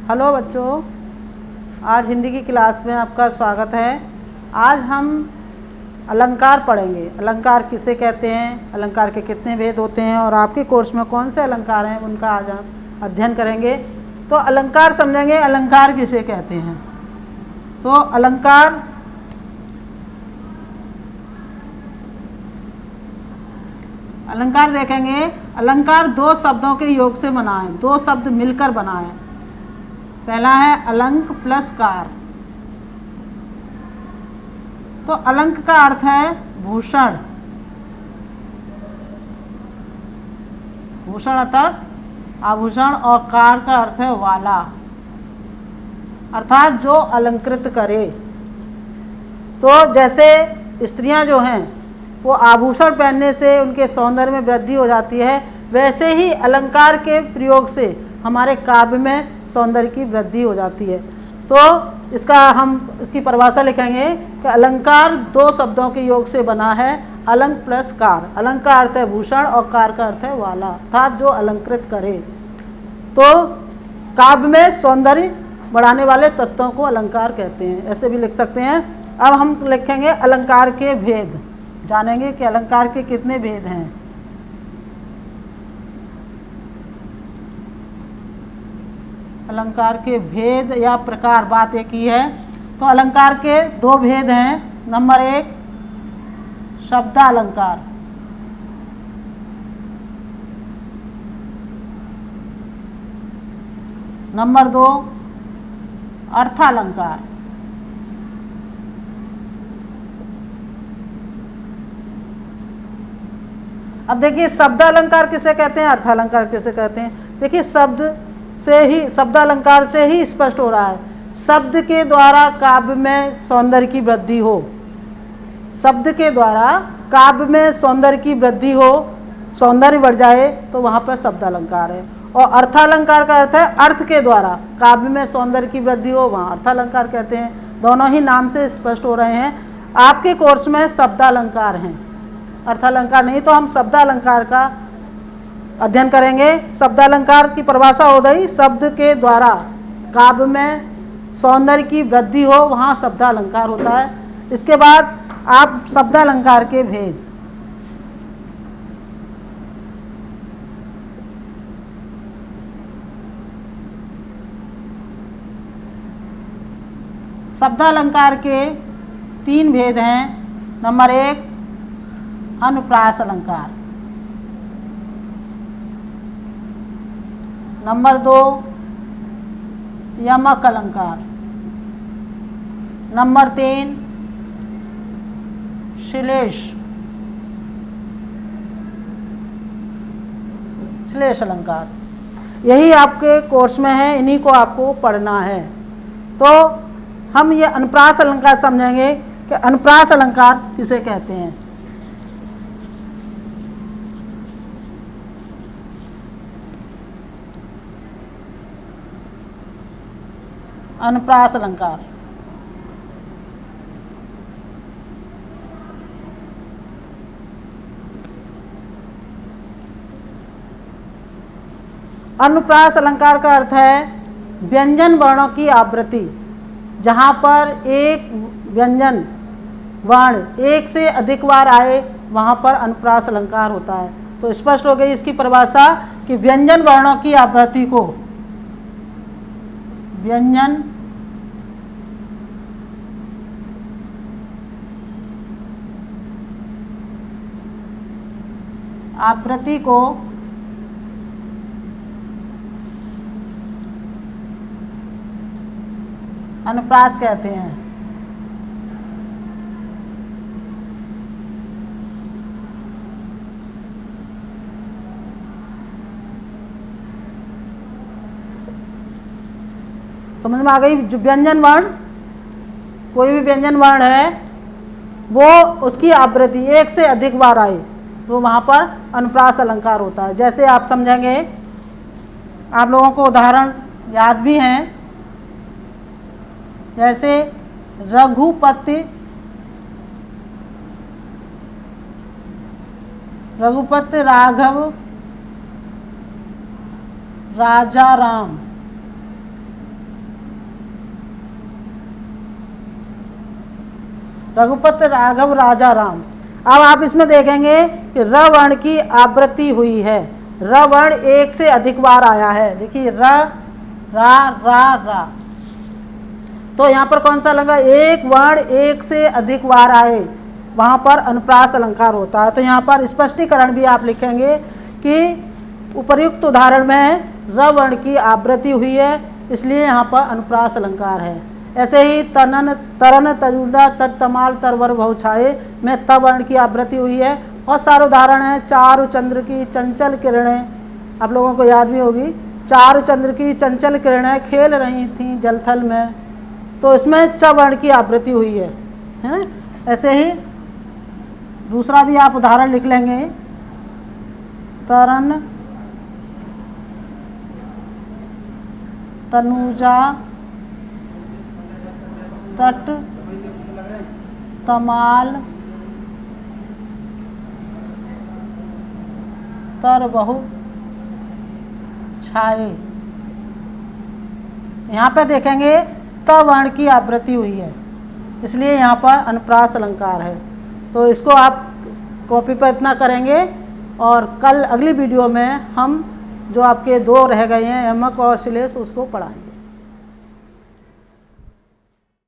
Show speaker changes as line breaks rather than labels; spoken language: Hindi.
हेलो बच्चों, आज हिंदी की क्लास में आपका स्वागत है। आज हम अलंकार पढ़ेंगे। अलंकार किसे कहते हैं, अलंकार के कितने भेद होते हैं और आपके कोर्स में कौन से अलंकार हैं उनका आज हम अध्ययन करेंगे। तो अलंकार समझेंगे, अलंकार किसे कहते हैं। तो अलंकार देखेंगे। अलंकार दो शब्दों के योग से बना है, दो शब्द मिलकर बना है। पहला है अलंक प्लस कार। तो अलंक का अर्थ है भूषण, भूषण अर्थात आभूषण, और कार का अर्थ है वाला, अर्थात जो अलंकृत करे। तो जैसे स्त्रियां जो हैं वो आभूषण पहनने से उनके सौंदर्य में वृद्धि हो जाती है, वैसे ही अलंकार के प्रयोग से हमारे काव्य में सौंदर्य की वृद्धि हो जाती है। तो इसकी परिभाषा लिखेंगे कि अलंकार दो शब्दों के योग से बना है, अलंक प्लस कार। अलंक का अर्थ है भूषण और कार का अर्थ है वाला, अर्थात जो अलंकृत करे। तो काव्य में सौंदर्य बढ़ाने वाले तत्वों को अलंकार कहते हैं, ऐसे भी लिख सकते हैं। अब हम लिखेंगे अलंकार के भेद, जानेंगे कि अलंकार के कितने भेद हैं। अलंकार के भेद या प्रकार, बात एक ही है। तो अलंकार के दो भेद हैं। नंबर एक शब्दालंकार, नंबर दो अर्थालंकार। अब देखिए शब्दालंकार किसे कहते हैं, अर्थालंकार किसे कहते हैं। देखिए शब्दालंकार से ही स्पष्ट हो रहा है, शब्द के द्वारा काव्य में सौंदर्य की वृद्धि हो, शब्द के द्वारा काव्य में सौंदर्य की वृद्धि हो, सौंदर्य बढ़ जाए तो वहाँ पर शब्दालंकार है। और अर्थालंकार का अर्थ है अर्थ के द्वारा काव्य में सौंदर्य की वृद्धि हो, वहाँ अर्थालंकार कहते हैं। दोनों ही नाम से स्पष्ट हो रहे हैं। आपके कोर्स में शब्दालंकार हैं, अर्थालंकार नहीं। तो हम शब्दालंकार का अध्ययन करेंगे। शब्दालंकार की परिभाषा हो गई, शब्द के द्वारा काव्य में सौंदर्य की वृद्धि हो, वहाँ शब्दालंकार होता है। इसके बाद आप शब्दालंकार के भेद, शब्दालंकार के तीन भेद हैं। नंबर एक अनुप्रास अलंकार, नंबर दो यमक अलंकार, नंबर तीन श्लेष अलंकार। यही आपके कोर्स में है, इन्हीं को आपको पढ़ना है। तो हम ये अनुप्रास अलंकार समझेंगे कि अनुप्रास अलंकार किसे कहते हैं। अनुप्रास अलंकार, अनुप्रास अलंकार का अर्थ है व्यंजन वर्णों की आवृत्ति। जहाँ पर एक व्यंजन वर्ण एक से अधिक बार आए वहाँ पर अनुप्रास अलंकार होता है। तो स्पष्ट हो गई इसकी परिभाषा कि व्यंजन वर्णों की आवृत्ति को, व्यंजन आवृत्ति को अनुप्रास कहते हैं। समझ में आ गई। जो व्यंजन वर्ण, कोई भी व्यंजन वर्ण है वो उसकी आवृत्ति एक से अधिक बार आए तो वहाँ पर अनुप्रास अलंकार होता है। जैसे आप समझेंगे, आप लोगों को उदाहरण याद भी हैं, जैसे रघुपति, रघुपति राघव राजा राम, रघुपति राघव राजा राम। अब आप इसमें देखेंगे कि र वर्ण की आवृत्ति हुई है, र वर्ण एक से अधिक बार आया है। देखिए र, रा, रा, रा, तो यहाँ पर कौन सा लगा, एक वर्ण एक से अधिक बार आए वहाँ पर अनुप्रास अलंकार होता है। तो यहाँ पर स्पष्टीकरण भी आप लिखेंगे कि उपर्युक्त उदाहरण में र वर्ण की आवृत्ति हुई है, इसलिए यहाँ पर अनुप्रास अलंकार है। ऐसे ही तनन, तरन, तजुदा, तट, तमाल, तरवर, बहुछाए में त वर्ण की आवृत्ति हुई है। बहुत सारे उदाहरण हैं। चारु चंद्र की चंचल किरणें, आप लोगों को याद भी होगी, चारु चंद्र की चंचल किरणें खेल रही थीं जलथल में, तो इसमें च वर्ण की आवृत्ति हुई है ना। ऐसे ही दूसरा भी आप उदाहरण लिख लेंगे, तरन, तनुजा, तट, तमाल, तर, बहु, छाए। यहाँ पे देखेंगे त वर्ण की आवृत्ति हुई है, इसलिए यहाँ पर अनुप्रास अलंकार है। तो इसको आप कॉपी पर इतना करेंगे और कल अगली वीडियो में हम जो आपके दो रह गए हैं यमक और श्लेष उसको पढ़ाएंगे।